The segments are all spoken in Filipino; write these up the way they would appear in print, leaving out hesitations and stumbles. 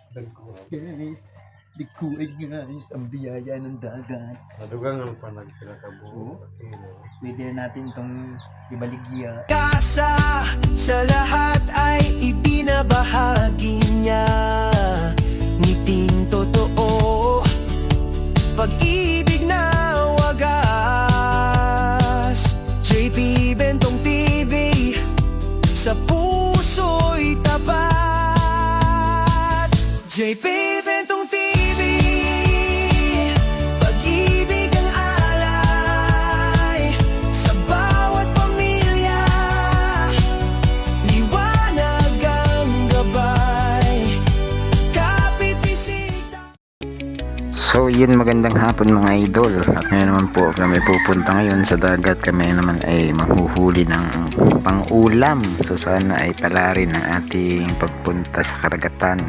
Guys, di ko ay guys, ang biyaya ng dagat. Madugang ang panag pinakabuo. Pwede natin itong ibaligya. Kasa sa lahat ay ibinabahagi niya. Ngiting totoo, pag-ibig na wagas. JP Bentong TV, sa puso'y tapat. JP Bentong TV, pag-ibig ang alay sa bawat pamilya, liwanag ang gabay, kapit bisita. So yun, magandang hapon mga idol. At ngayon naman po kami pupunta ngayon sa dagat. Kami naman ay manghuhuli ng pang-ulam. So sana ay palarin ang ating pagpunta sa karagatan.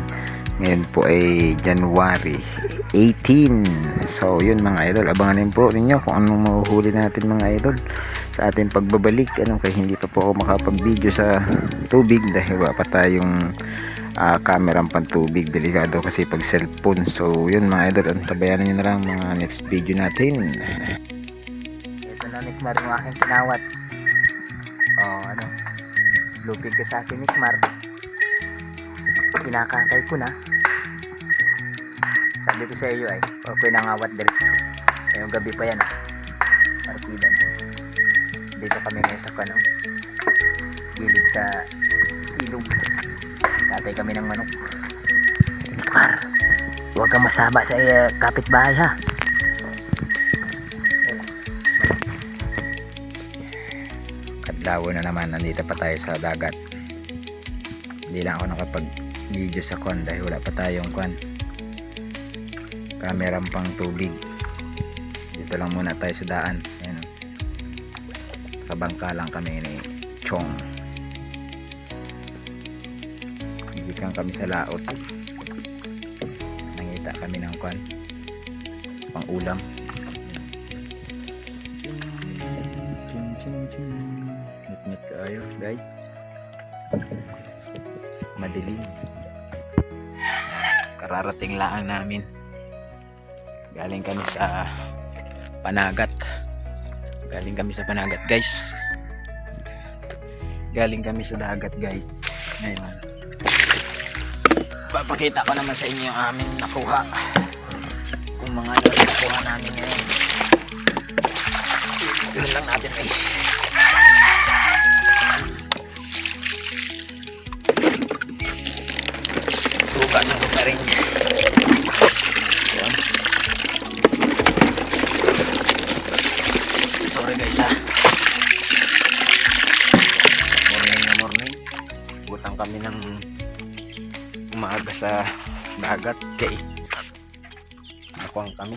Ngayon po ay January 18. So yun mga idol, abanganin po ninyo kung anong mahuhuli natin mga idol sa ating pagbabalik. Kaya hindi pa po ako makapag-video sa tubig dahil wala pa tayong kamerang pantubig. Delikado kasi pag cellphone. So yun mga idol, antabayanan nyo na lang mga next video natin. Ito na, Nikmar, yung aking pinawat. Ano, lupig ka sa akin, Nikmar. Kinakakay ko na. Sabi ko sa iyo ay, okay na ngawat dali. Ngayong gabi pa yan, Partidan. Dito kami ngayon sa gilid sa ilog. Tatay kami ng manok. Nikmar, huwag kang masaba sa kapitbahay ha. Kadlaw na naman, nandito pa tayo sa dagat. Hindi lang ako nakapag-video sa dahil wala pa tayong kamerang pang tubig. Dito lang muna tayo sa daan. Ayan. Kabangka lang kami ni Chong. Gigikan kami sa laot. Nangita kami ng pang ulam. Ngit-ngit kayo guys. Madilim. Kararating lang namin. Galing kami sa Panagat. Guys. Galing kami sa dagat guys. Ngayon, papakita ko naman sa inyo yung aming nakuha. Kung mga nakuha namin ngayon. Yun lang natin eh. Bukasan ko pa rin. Yun. Sorry guys ha. Morning. Butang kami ng umaga sa dagat. Kay nakuhang kami.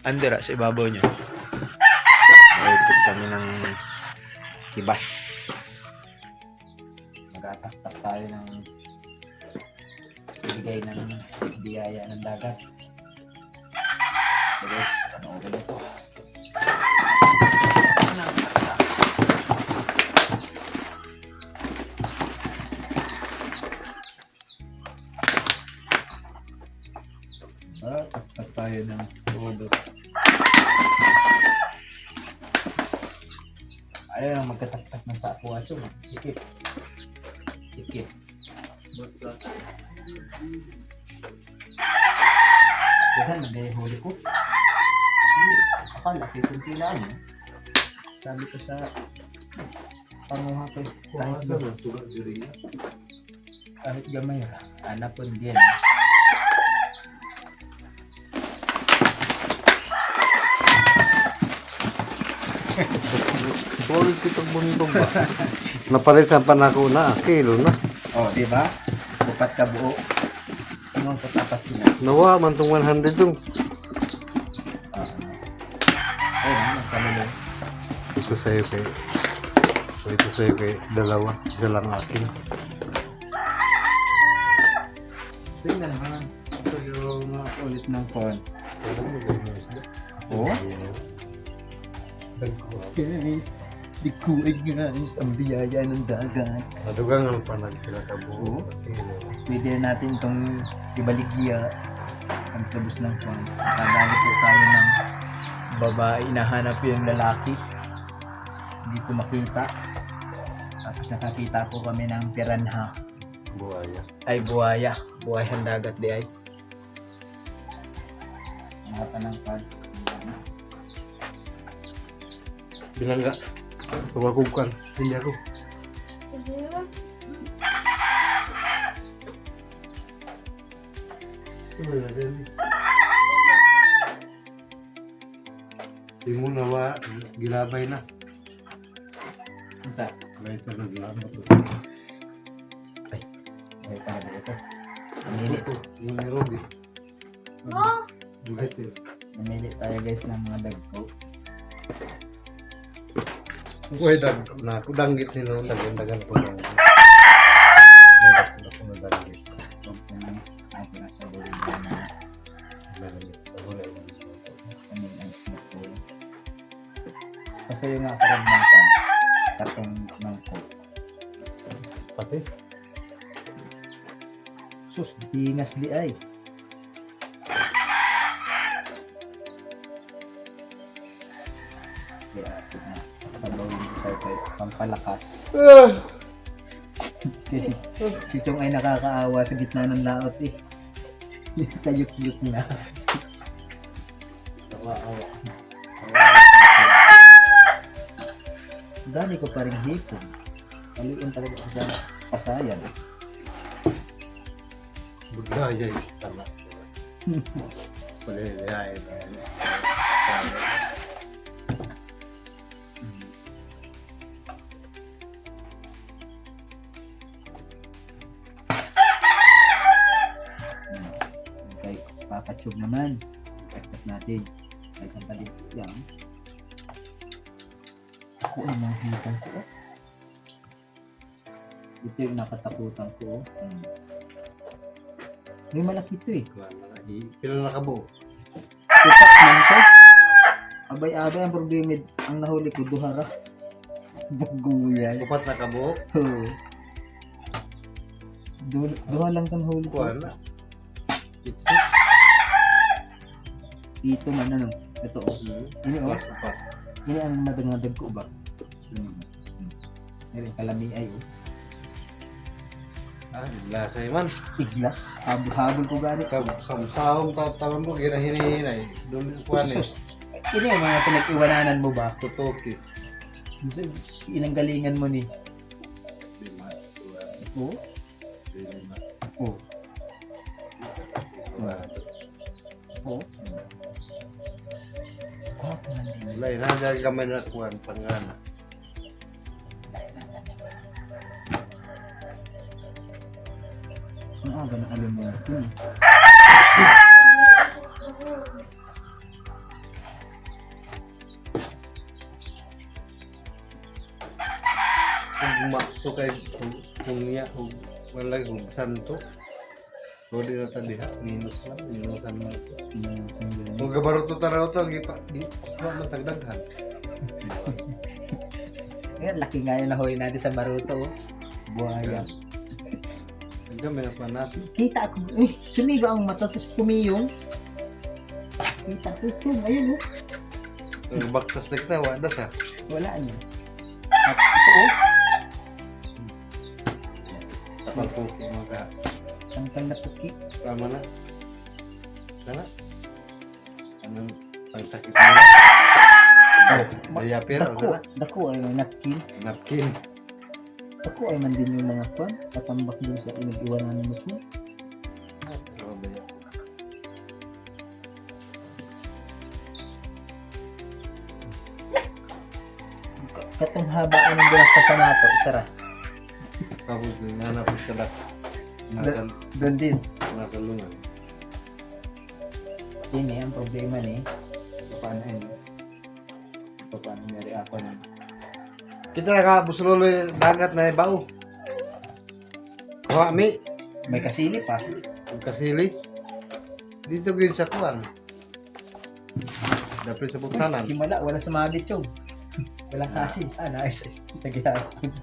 Andera sa ibabaw nyo. Ikot kami ng kibas. Nagataktak tayo ng bigay ng biyaya ng dagat. So guys, panoorin ito. Taktak tayo ng todo. Ayaw lang magkataktak ng sapo aso. Sikip. Basta. Kaya nagayahuli ko. Akala kay kunti lang. Sabi ko sa panguha ko. Kahit gamay. Anapon din. Huwag kitang bundong ba? Napalisan pa na ako na. Kilo na. Diba? Bupat ka buo. Tingnan ko tapat sila. Nawa man tong 100 yung. Salulong. Ito sa'yo kay dalawa. Isa lang akin. Tingnan naman. So yung ulit ng phone. Alam mo ba yung isda? Oh? Guys, Di ko ay guys, ang biyaya ng dagat. Madugang ang panagkila ka buo. Kilo. Pwede na natin itong ibaligya ang tabos ng kwan. Nakadali po tayo ng babae, nahanap yung lalaki. Hindi ko makita. Tapos nakakita po kami ng piranha. Buhaya. Ay, buhaya. Buhayang dagat di ay. Mata ng pag. Bilangga. Tumakukan. Hindi ako. Wala din. Di mo na ba, gilabay na. Isa. May ito naglabay. Ay, pa na ito. Namili. Ito, yung Nairobi. Ito. Namili tayo guys ng mga dagpo. Uy, na ako danggit ni no, dagan ko lang. Ako na danggit. Huwag ko nang ako nasa buhay na kami ang dagpo. Kasi yung nga karagmatan, katong mangko. Pati? Sus, dingas di ay. Kaya ito na. Sabaw yung kay pampalakas. Kasi si Chong ay nakakaawa sa gitna ng laot eh. Kayuk-yuk na. Tawa-awa. Dali ko pa rin hipon. Maliin talaga ako sa pasayan. Budaya yun. Tama. Budaya yun. Okay, papachog naman. Expect natin. Kahit ang talit yan. Ako ay mahihitan ko. Oh. Ito yung nakatakutan ko. Oh. May malaki ito eh. Pila nakabuo. Tupak man ko. Abay-abay ang problema. Ang nahuli ko, duhara. Buguyay. Tupat nakabuo. Oo. Duha lang kang huli ko. Kuha na. Dito man ano. Ito oh. Ini oh. Tupat. Ini ang nadangadag ko ba? Meron kalami ay oh. Ah, lasay man. Iglas. Habol-habol ko gani. Samsahong tatawan mo, ginahinihinay. Doon kuha ni. Sus. Ini ang mga pinag-iwananan mo ba? Tutuki. Inanggalingan mo ni. Lima. Oo. Lima. Oo. Oo. Lain na dari kamay na kuhan pangana. Ang aga na alam mo ito. Kung gumakto kay kung niya kung wala kung santo. Pwede na tadi ha, minus lang, minusan mo. Kung gabaruto taraw to, di matagdaghan. Ayan, laki nga yung nahoy natin sa Baruto. Oh. Buhaya. Hindi kami na pa natin. Kita ako. Uy, sumiga ang mata, tapos pumiyong. Kita ko ito. Ayun oh. Kung baktas na wala sa. Wala niya. Tapos ito oh. Tapal po mga Tangkal na puki. tama na. Sana? Anong pagtakip mo? Oh, daya pera. Dako. Dako ay may napkin. Napkin. Dako ay man din yung mga kwan. Tatambak doon sa inag-iwanan mo ito. Oh, daya. Katong haba ang binaktasan nato. Isara. Tapos nanap ko sila. Nasa Doon din. lungan. Ini ang problema ni. Paano yun? Paano nari ako na. Kita na ka busulolo yung dagat na ibao. Kawami. May kasilip pa. Ang kasili. Dito gawin sa kuwan. Dapat sa buktanan. Himala, wala sumabit yung. Walang kasi. Ayos. Sa gihapon.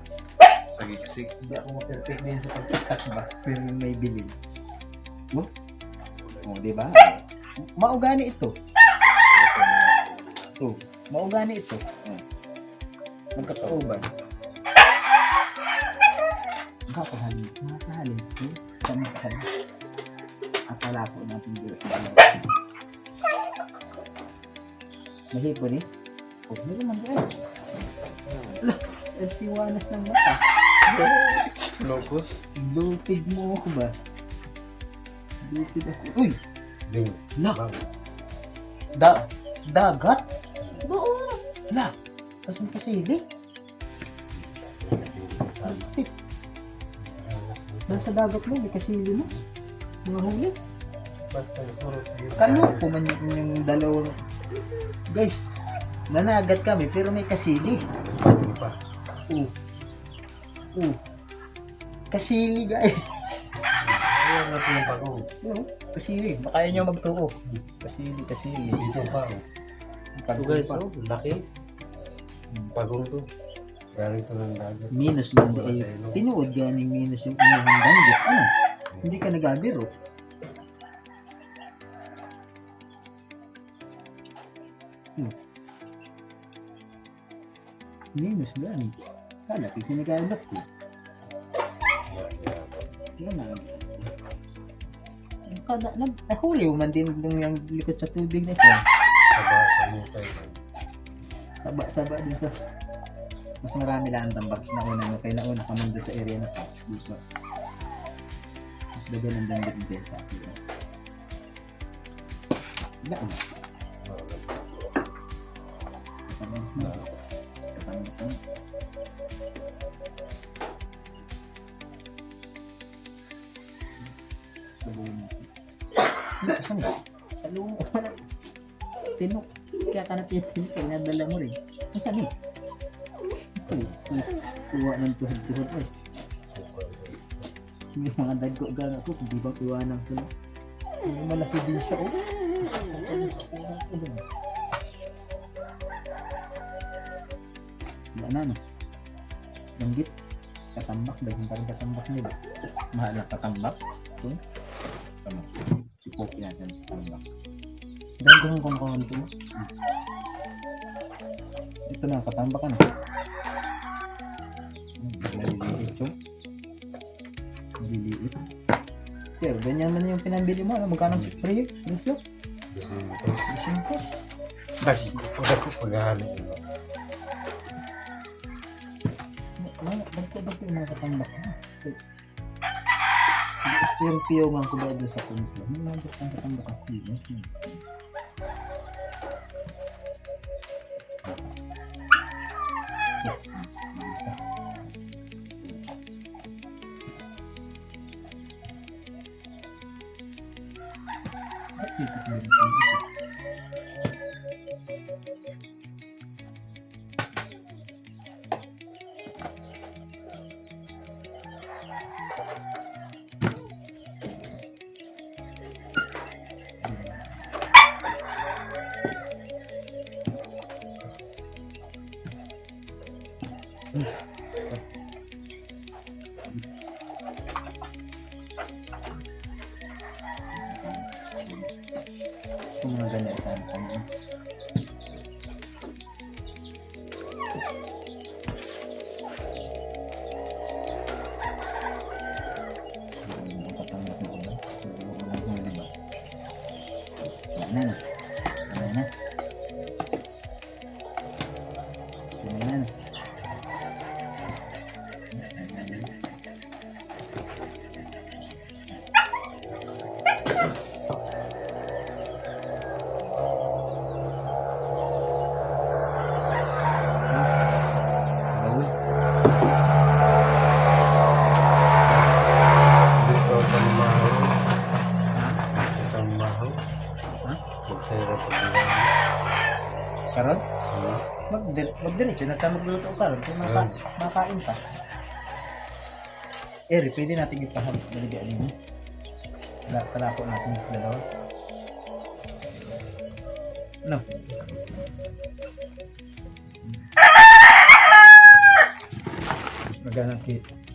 Sa gigsik. Hindi ako ma-perfect din sa pagkakas ba? Pero may bilin. Oh? Oh, di ba? Maugani ito. Oh, maugani ito. Oh. Magkakauban. Makakahalin. Makakahalin. Saan makahalin? Akala ko natin dito sa dalawa. Mahipon eh. Oh, hindi naman rin. Alah, nagsiwanas ng mata. Locus. Lupig mo ako ba? Lupig ako. Uy! Ding. La! Bang. Dagat? Oo! La! Kasan kasili? Plastic. Nasa dagat mo, may kasili mo. Mga huli. Kano ko man yung dalawang... Guys, nanagat kami pero may kasili. Kasili guys. Ayan natin yung bagong. Kasili. Makaya nyo magtuo. Kasili. Dito pa. Ito guys, oh, laki. Bagong to. Galing to ng dagat. Minus lang eh. Tinuod ganing minus yung inyong danggit. Ano? Hindi ka nagabiro. Minus ganing. Kala, pinagalat ko. Yan na. Kada, nahuli man din yung likod sa tubig na ito. Saba sa mutay. Saba din sa... Mas marami lang ang tambak na una mo. Kaya nauna ka man doon sa area na to. Dito. Mas dagan ang danggit din sa akin. Wala ko. Sa lumo. Tinok. Kaya ka na tinok. Kaya nadala mo rin. Saan eh? Tuwa ng tuhod-tuhod eh. May mga dagko gana ko. Hindi ba tuwanang sila? Malaki din siya oh. Wala na no. Langgit. Katambak. Dahil parang katambak nila. Mahal na katambak. So, tama. Sipok natin katambak. Dagong kong ito mo. Ito na, katambak ka na. Maliliit yung. Maliliit. Pero ganyan man yung pinambili mo. Ano, magkano presyo? Presyo? 5. Bas, ako paghahalin. Bagto yung mga katambak na. Yung piyo nga ko ba doon sa kumplo. May mga katambak ako. Dito ko yung isip. Kung mga ganyan saan kami. Dito, talimaho. Talimaho. Magsayra sa bilang. Karon? Magdiretso na tayo magluto karon kung makain pa. Eri, pwede natin ipaham. Naligyan ninyo. Kalako natin sa dalawa. No. Magana kita.